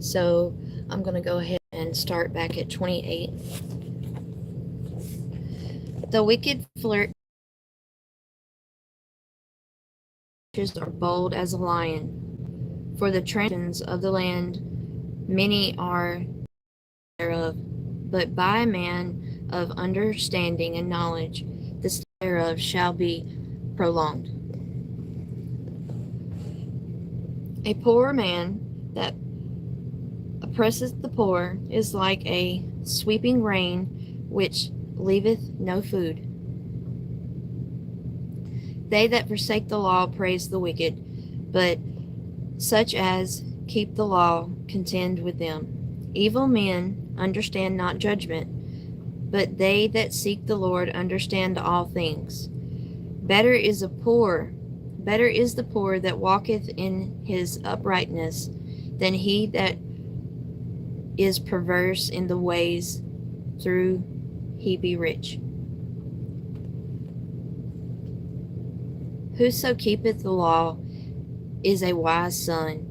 So I'm going to go ahead and start back at 28. The wicked flirt are bold as a lion, for the transgressions of the land many are thereof, but by a man of understanding and knowledge the stay thereof shall be prolonged. A poor man that oppresseth the poor is like a sweeping rain which leaveth no food. They that forsake the law praise the wicked, but such as keep the law contend with them. Evil men understand not judgment, but they that seek the Lord understand all things. Better is the poor that walketh in his uprightness than he that is perverse in the ways through he be rich. Whoso keepeth the law is a wise son,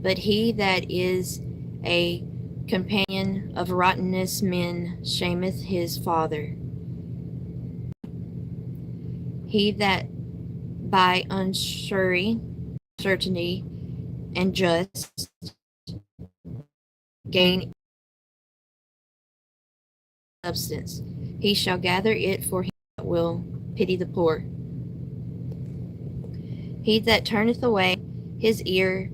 but he that is a companion of rottenness men shameth his father. He that by unsurety and just gain substance, he shall gather it for him that will pity the poor. He that turneth away his ear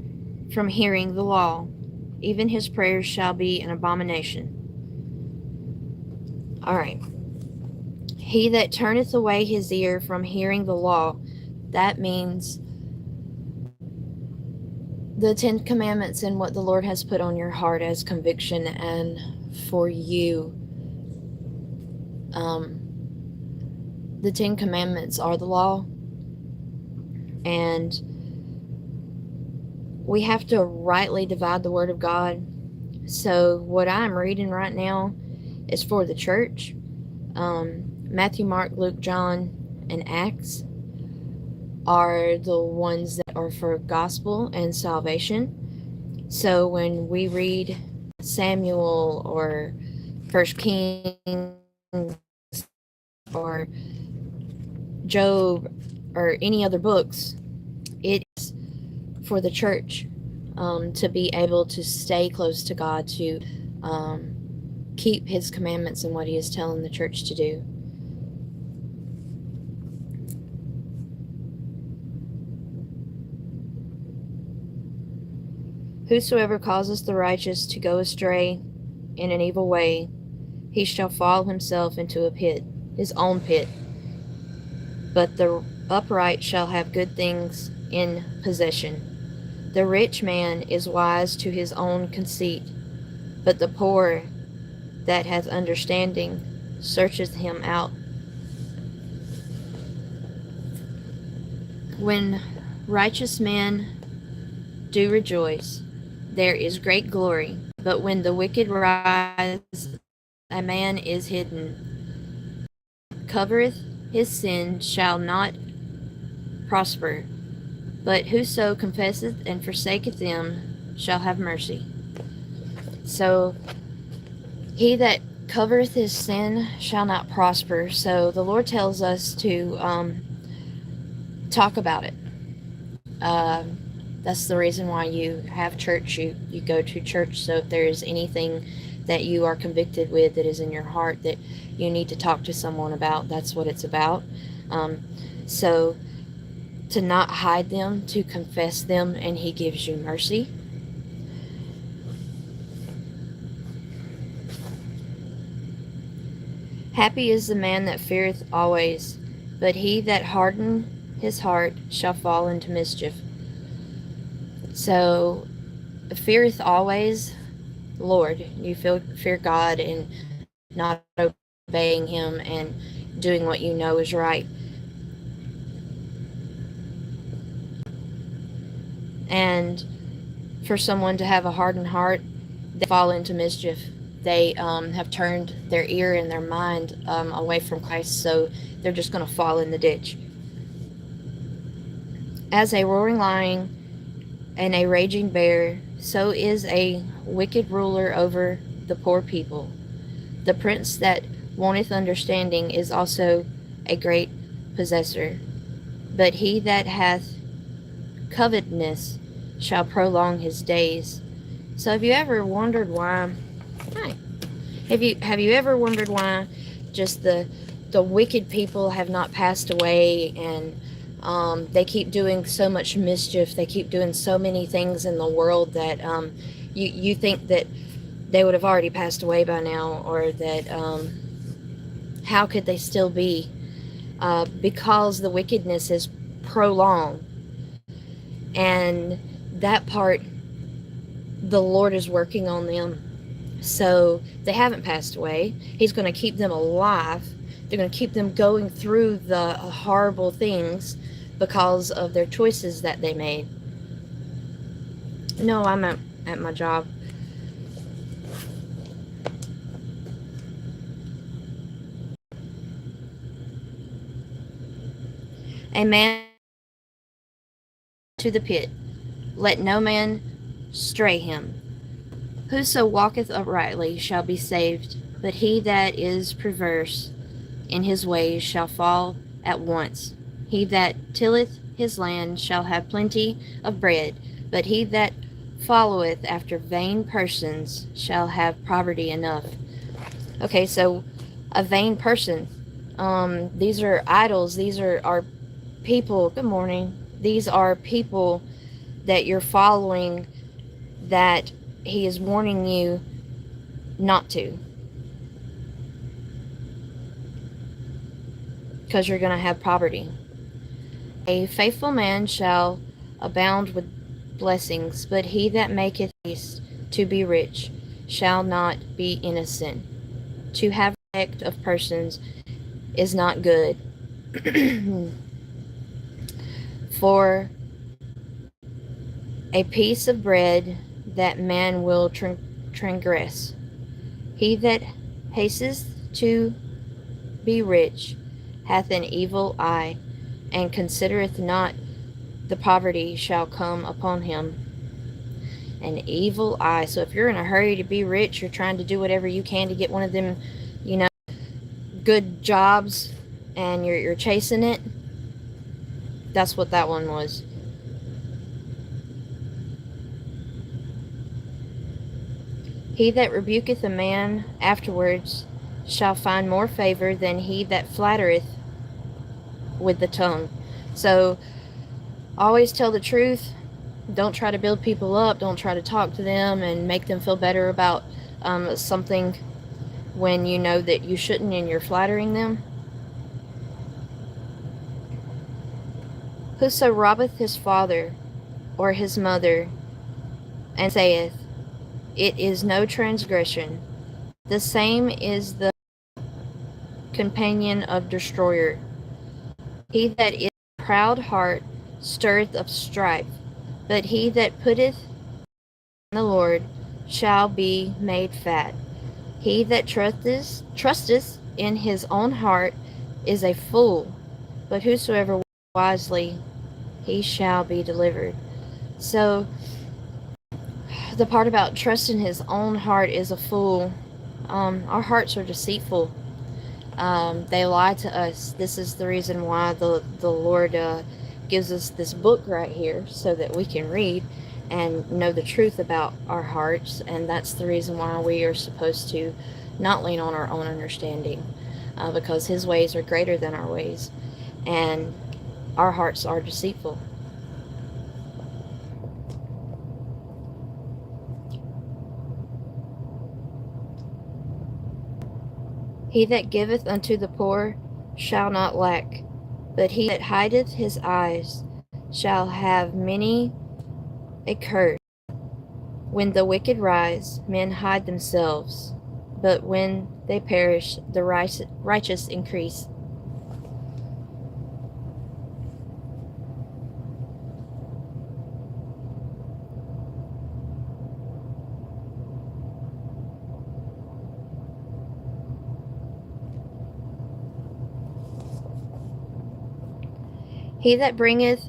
from hearing the law, even his prayers shall be an abomination. All right. He that turneth away his ear from hearing the law, that means the 10 Commandments and what the Lord has put on your heart as conviction and for you. The 10 Commandments are the law, and we have to rightly divide the Word of God. So what I'm reading right now is for the church. Matthew, Mark, Luke, John, and Acts are the ones that are for gospel and salvation. So when we read Samuel or First Kings or Job or any other books, it is for the church to be able to stay close to God, to keep his commandments and what he is telling the church to do. Whosoever causes the righteous to go astray in an evil way, he shall fall himself into a pit, his own pit. But the upright shall have good things in possession. The rich man is wise to his own conceit, but the poor that hath understanding searcheth him out. When righteous men do rejoice, there is great glory, but when the wicked rise, a man is hidden. Covereth his sin shall not prosper, but whoso confesseth and forsaketh them shall have mercy. So he that covereth his sin shall not prosper. So the Lord tells us to talk about it. That's the reason why you have church. You go to church. So if there is anything that you are convicted with that is in your heart that you need to talk to someone about, that's what it's about. So to not hide them, to confess them, and he gives you mercy. Happy is the man that feareth always, but he that hardeneth his heart shall fall into mischief. So, feareth always, Lord. You fear God and not obeying him and doing what you know is right. And for someone to have a hardened heart, they fall into mischief. They have turned their ear and their mind away from Christ, so they're just going to fall in the ditch. As a roaring lion and a raging bear so is a wicked ruler over the poor people. The prince that wanteth understanding is also a great possessor, but he that hath covetousness shall prolong his days. So have you ever wondered why? Hi. Have you ever wondered why just the wicked people have not passed away, and they keep doing so much mischief. They keep doing so many things in the world that you think that they would have already passed away by now, or that how could they still be? Because the wickedness is prolonged, and that part the Lord is working on them. So they haven't passed away. He's going to keep them alive. They're going to keep them going through the horrible things because of their choices that they made. No, I'm at my job. A man to the pit. Let no man stray him. Whoso walketh uprightly shall be saved, but he that is perverse in his ways shall fall at once. He that tilleth his land shall have plenty of bread, but he that followeth after vain persons shall have poverty enough. Okay, so a vain person. These are idols. These are people. Good morning. These are people that you're following that he is warning you not to, because you're going to have poverty. A faithful man shall abound with blessings, but he that maketh haste to be rich shall not be innocent. To have respect of persons is not good. For a piece of bread that man will transgress. He that hasteth to be rich hath an evil eye, and considereth not the poverty shall come upon him. An evil eye. So if you're in a hurry to be rich, you're trying to do whatever you can to get one of them, good jobs, and you're chasing it. That's what that one was. He that rebuketh a man afterwards shall find more favor than he that flattereth with the tongue. So always tell the truth. Don't try to build people up. Don't try to talk to them and make them feel better about something when you know that you shouldn't, and you're flattering them. Whoso robbeth his father or his mother, and saith, It is no transgression, the same is the companion of destroyer. He that is proud heart stirreth up strife, but he that putteth on the Lord shall be made fat. He that trusteth in his own heart is a fool, but whosoever wisely, he shall be delivered. So the part about trusting his own heart is a fool. Our hearts are deceitful. They lie to us. This is the reason why the Lord gives us this book right here, so that we can read and know the truth about our hearts. And that's the reason why we are supposed to not lean on our own understanding, because his ways are greater than our ways, and our hearts are deceitful. He that giveth unto the poor shall not lack, but he that hideth his eyes shall have many a curse. When the wicked rise, men hide themselves, but when they perish, the righteous increase. He that bringeth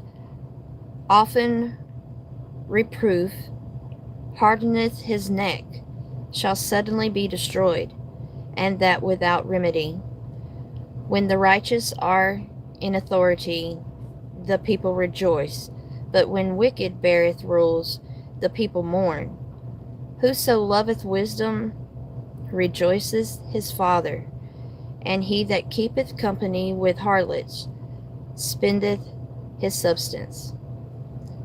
often reproof hardeneth his neck, shall suddenly be destroyed, and that without remedy. When the righteous are in authority, the people rejoice, but when wicked beareth rules, the people mourn. Whoso loveth wisdom rejoiceth his father, and he that keepeth company with harlots spendeth his substance.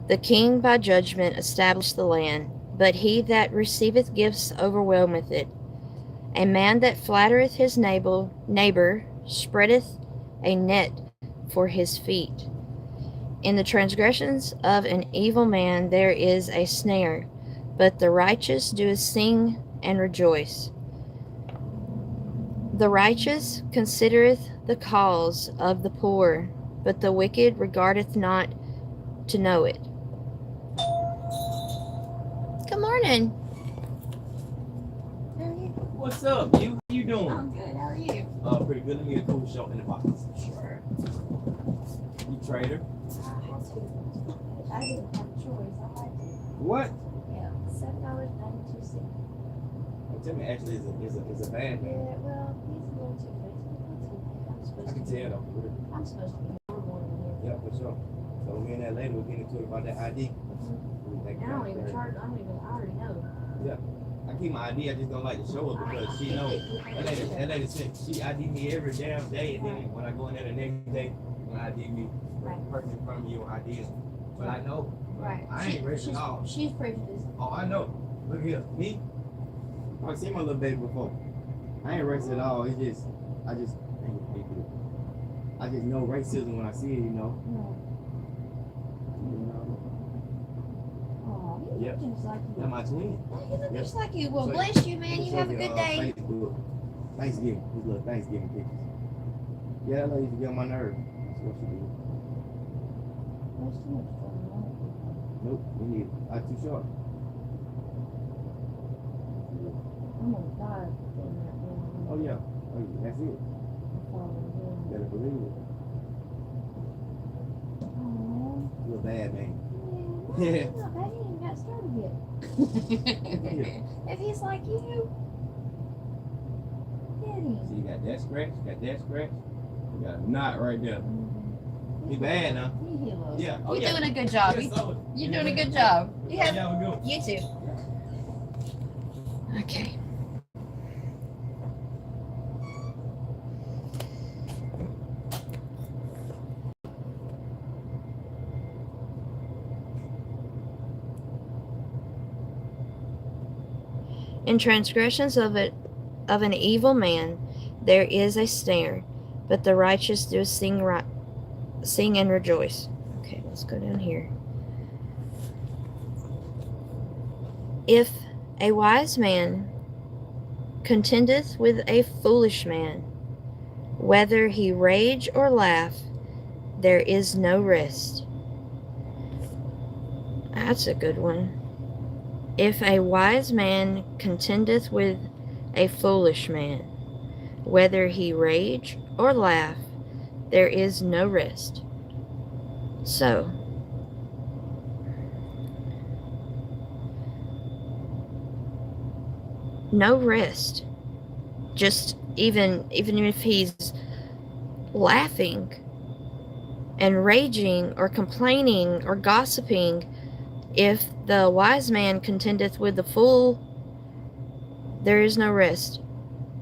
The king by judgment established the land, but he that receiveth gifts overwhelmeth it. A man that flattereth his neighbor spreadeth a net for his feet. In the transgressions of an evil man there is a snare, but the righteous do sing and rejoice. The righteous considereth the cause of the poor, but the wicked regardeth not to know it. Good morning. How are you? What's up, you? How you doing? I'm good. How are you? Pretty good. Let me get a cool shot in the box. Sure. You trader? I didn't have a choice. I had to. What? Yeah, $7.92. Tell me, actually, is a bad man. Yeah, well, he's a little too big. I'm supposed I can to. tell though. Really. I'm supposed to be more than you. Yeah, for sure. So me and that lady were getting into it about that ID. I don't even charge. I already know. I keep my ID. I just don't like to show her because she knows. That lady said she ID me every damn day, and then when I go in there the next day, when I ID me, the person in front of you ID. But I know. Right. I ain't rich at all. She's prejudiced. Oh, I know. Look here, me. I've seen my little baby before. I ain't racist at all. I just know racism when I see it, you know. Oh, he looks just like you. That's my twin. He looks just like you. Well, So, bless you, man. You have a good day. Facebook. Thanksgiving. These little Thanksgiving pictures. Yeah, that lady used to get on my nerves. That's what she did. Nope, we need. I'm too short. I'm gonna die. Oh yeah, that's it. Better believe it. You're a bad man. Yeah. Not bad. He ain't got started yet. If he's like you, get him. See, you got that scratch, you got a knot right there. He bad now. Yeah. Oh, You're doing a good job. You're doing a good job. You have. Yeah, we go. You too. Okay. In transgressions of an evil man there is a snare, but the righteous do sing and rejoice. Okay, let's go down here. If a wise man contendeth with a foolish man, whether he rage or laugh, there is no rest. That's a good one. If a wise man contendeth with a foolish man, whether he rage or laugh, there is no rest. So, no rest. Just even if he's laughing and raging or complaining or gossiping, if the wise man contendeth with the fool, there is no rest.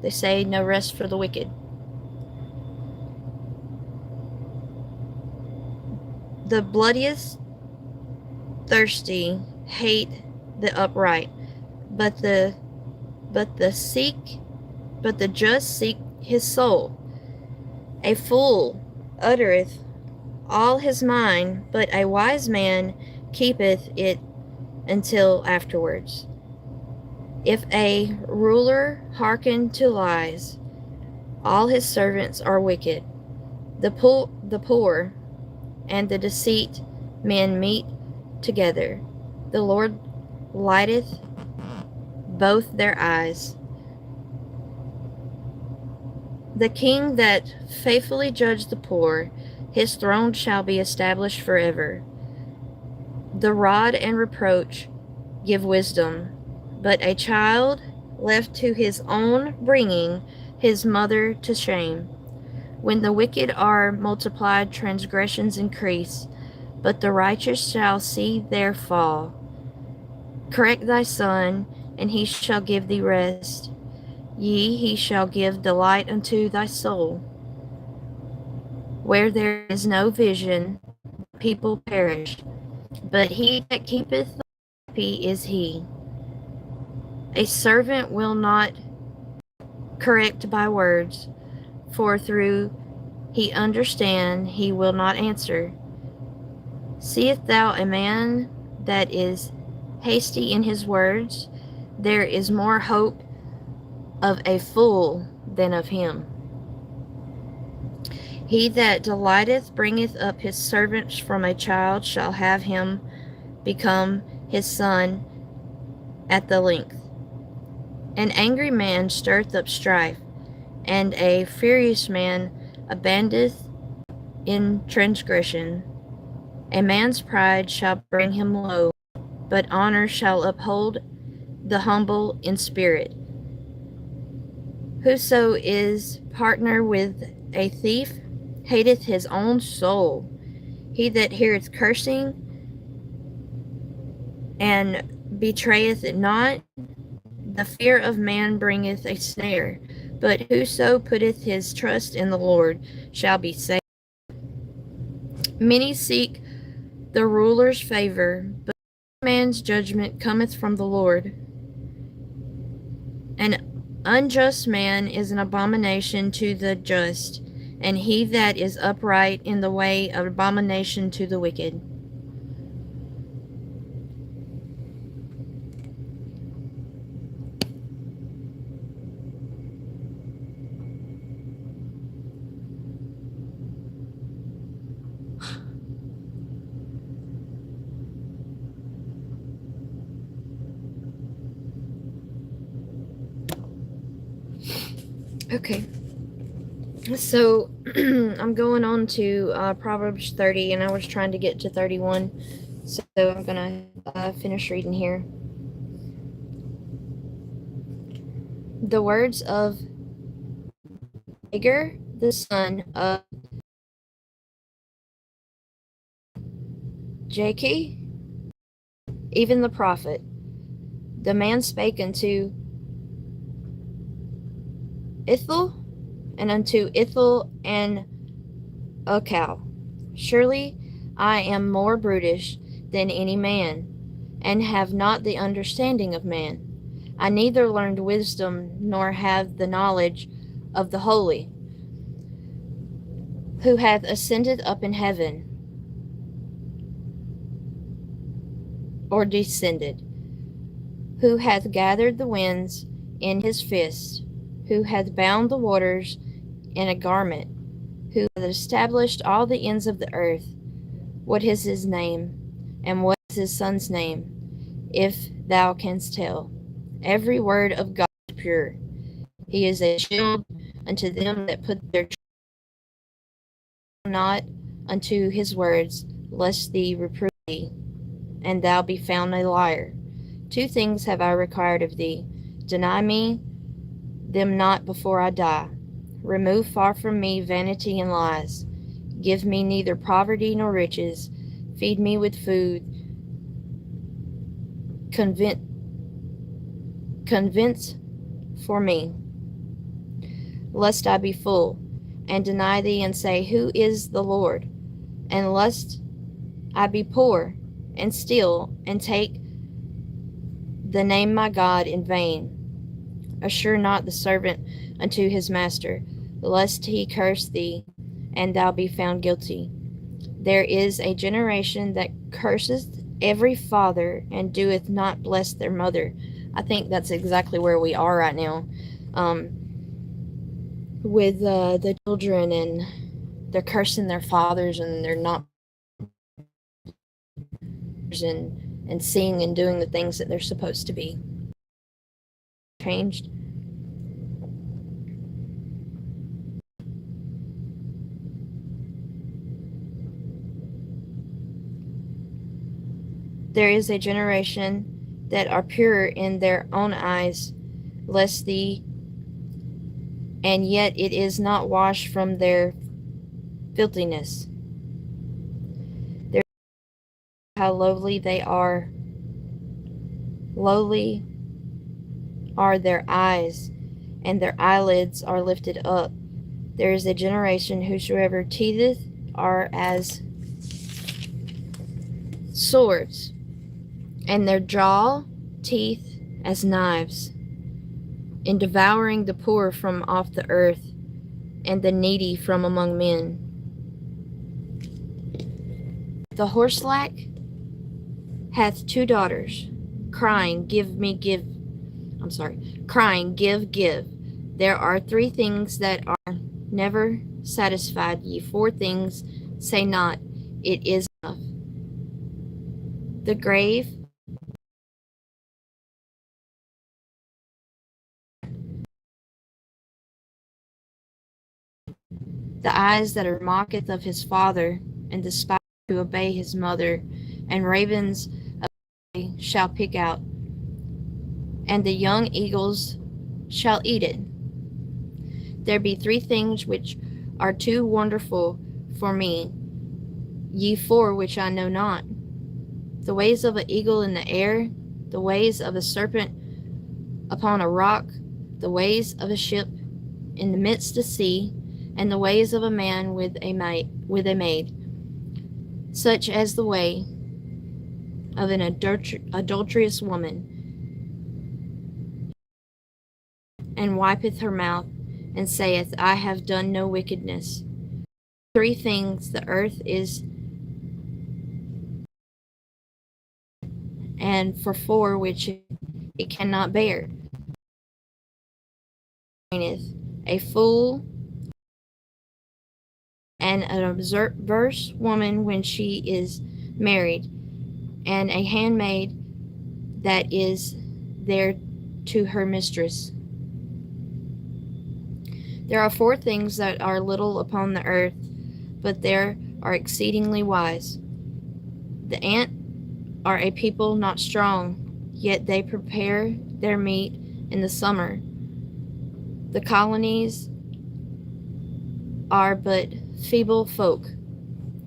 They say no rest for the wicked. The bloodiest thirsty hate the upright, but the just seek his soul. A fool uttereth all his mind, but a wise man keepeth it until afterwards. If a ruler hearken to lies, all his servants are wicked. The poor and the deceit men meet together. The Lord lighteth both their eyes. The king that faithfully judged the poor, his throne shall be established forever. The rod and reproach give wisdom, but a child left to his own bringing his mother to shame. When the wicked are multiplied, transgressions increase, but the righteous shall see their fall. Correct thy son, and he shall give thee rest. Yea, he shall give delight unto thy soul. Where there is no vision, the people perish, but he that keepeth the happy is he. A servant will not correct by words, for through he understand he will not answer. Seest thou a man that is hasty in his words? There is more hope of a fool than of him. He that delighteth bringeth up his servant from a child shall have him become his son at the length. An angry man stirreth up strife, and a furious man abandoneth in transgression. A man's pride shall bring him low, but honor shall uphold the humble in spirit. Whoso is partner with a thief hateth his own soul. He that heareth cursing and betrayeth it not, the fear of man bringeth a snare. But whoso putteth his trust in the Lord shall be saved. Many seek the ruler's favor, but man's judgment cometh from the Lord. An unjust man is an abomination to the just, and he that is upright in the way of abomination to the wicked. Okay, so I'm going on to Proverbs 30, and I was trying to get to 31, so I'm going to finish reading here. The words of Agur, the son of Jakeh, even the prophet. The man spake unto Ithel, and unto Ithel and Ukal. Surely I am more brutish than any man, and have not the understanding of man. I neither learned wisdom nor have the knowledge of the holy, who hath ascended up in heaven, or descended, who hath gathered the winds in his fist, who hath bound the waters in a garment, who hath established all the ends of the earth. What is his name, and what is his son's name, if thou canst tell? Every word of God is pure. He is a shield unto them that put their trust not unto his words, lest thee reprove thee, and thou be found a liar. Two things have I required of thee. Deny me them not before I die. Remove far from me vanity and lies. Give me neither poverty nor riches. Feed me with food. Convince for me, lest I be full, and deny thee and say, Who is the Lord? And lest I be poor, and steal, and take the name my God in vain. Assure not the servant unto his master, lest he curse thee, and thou be found guilty. There is a generation that curseth every father, and doeth not bless their mother. I think that's exactly where we are right now, with the children, and they're cursing their fathers, and they're not and seeing and doing the things that they're supposed to be. Changed. There is a generation that are pure in their own eyes, lest thee, and yet it is not washed from their filthiness. Their how lowly are their eyes, and their eyelids are lifted up. There is a generation whosoever teetheth are as swords, and their jaw teeth as knives, in devouring the poor from off the earth, and the needy from among men. The horselack hath two daughters, crying, crying, give. There are three things that are never satisfied, ye four things say not, it is enough. The grave, the eyes that are mocketh of his father, and despise to obey his mother, and ravens shall pick out, and the young eagles shall eat it. There be three things which are too wonderful for me, ye four which I know not. The ways of an eagle in the air, the ways of a serpent upon a rock, the ways of a ship in the midst of sea, and the ways of a man with a maid, such as the way of an adulterous woman, and wipeth her mouth, and saith, I have done no wickedness. Three things the earth is, and for four which it cannot bear. A fool and an adverse woman when she is married, and a handmaid that is there to her mistress. There are four things that are little upon the earth, but there are exceedingly wise. The ant are a people not strong, yet they prepare their meat in the summer. The colonies are but feeble folk,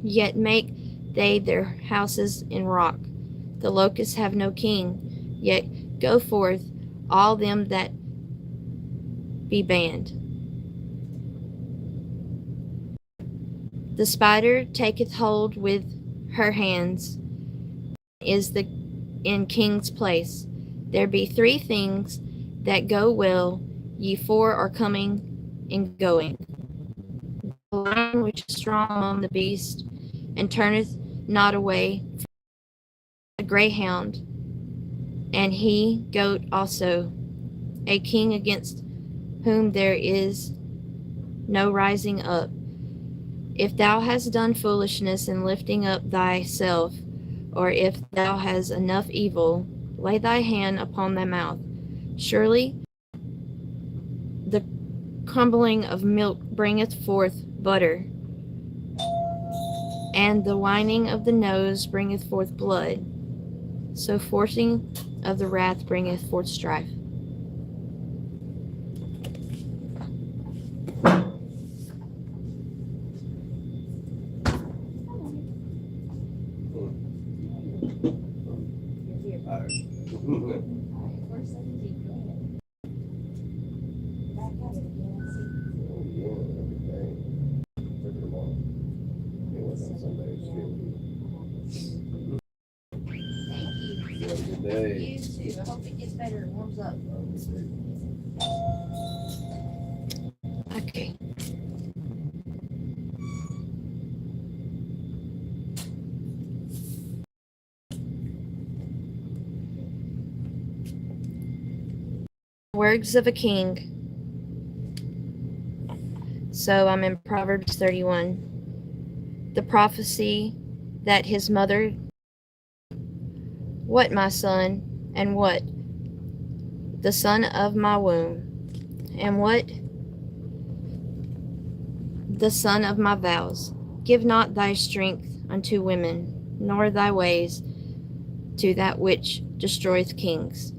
yet make they their houses in rock. The locusts have no king, yet go forth all them that be banned. The spider taketh hold with her hands, is the in king's place. There be three things that go well, ye four are coming and going. The lion which is strong among the beasts, and turneth not away from the greyhound, and he goat also, a king against whom there is no rising up. If thou hast done foolishness in lifting up thyself, or if thou hast enough evil, lay thy hand upon thy mouth. Surely the crumbling of milk bringeth forth butter, and the whining of the nose bringeth forth blood. So forcing of the wrath bringeth forth strife. You too. I hope it gets better and warms up. Okay. Words of a king. So I'm in Proverbs 31. The prophecy that his mother, what, my son, and what? The son of my womb, and what? The son of my vows. Give not thy strength unto women, nor thy ways to that which destroyeth kings.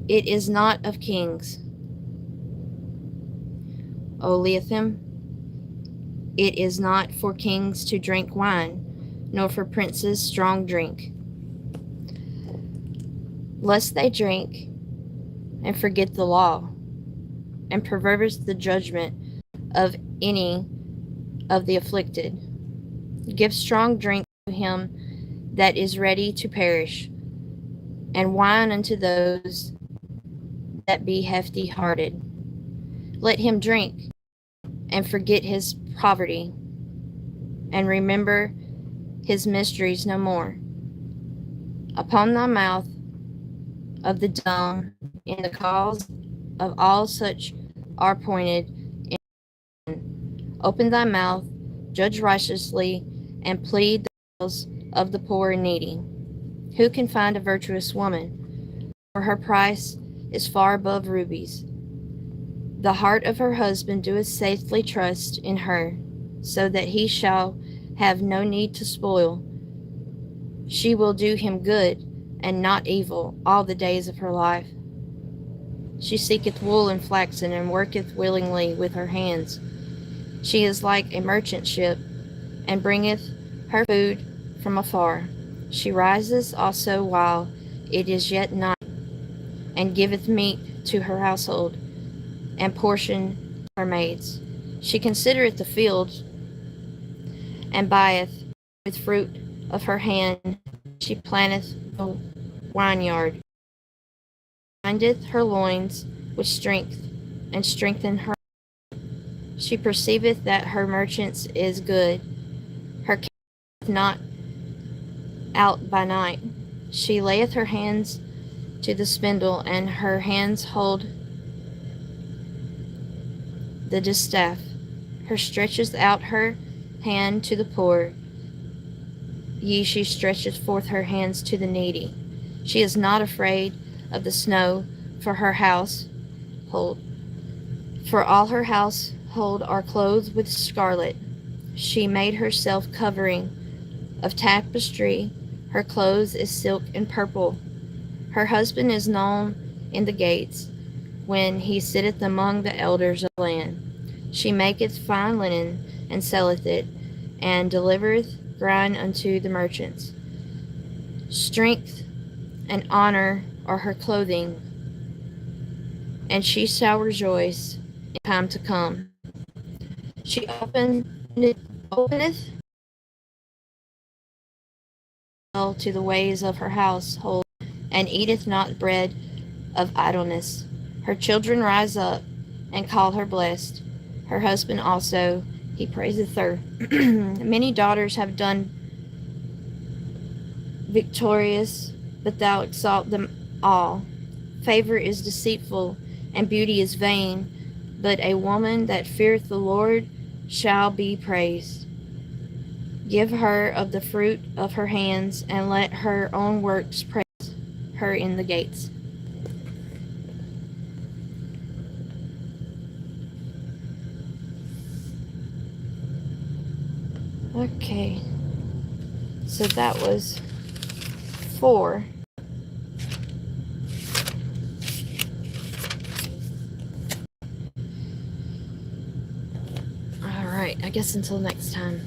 It is not of kings, O Leatham. It is not for kings to drink wine, nor for princes strong drink, lest they drink and forget the law, and perverse the judgment of any of the afflicted. Give strong drink to him that is ready to perish, and wine unto those that be hefty hearted. Let him drink and forget his poverty, and remember his mysteries no more. Upon thy mouth of the dumb, in the cause of all such are pointed. Open thy mouth, judge righteously, and plead the cause of the poor and needy. Who can find a virtuous woman? For her price is far above rubies. The heart of her husband doeth safely trust in her, so that he shall have no need to spoil. She will do him good, and not evil, all the days of her life. She seeketh wool and flaxen, and worketh willingly with her hands. She is like a merchant ship, and bringeth her food from afar. She rises also while it is yet night, and giveth meat to her household, and portion to her maids. She considereth the fields, and buyeth with fruit of her hand. She planteth the vineyard, bindeth her loins with strength, and strengtheneth her. She perceiveth that her merchants is good. Her cat not out by night. She layeth her hands to the spindle, and her hands hold the distaff. Her stretcheth out her hand to the poor. Yea, she stretcheth forth her hands to the needy. She is not afraid of the snow for her household, for all her household are clothed with scarlet. She made herself covering of tapestry. Her clothes is silk and purple. Her husband is known in the gates, when he sitteth among the elders of the land. She maketh fine linen, and selleth it, and delivereth grain unto the merchants. Strength and honor are her clothing, and she shall rejoice in time to come. She openeth to the ways of her household, and eateth not bread of idleness. Her children rise up and call her blessed. Her husband also, he praiseth her. Many daughters have done victorious, but thou exalt them all. Favor is deceitful, and beauty is vain, but a woman that feareth the Lord shall be praised. Give her of the fruit of her hands, and let her own works praise her in the gates. Okay, so that was 4. Alright, I guess until next time.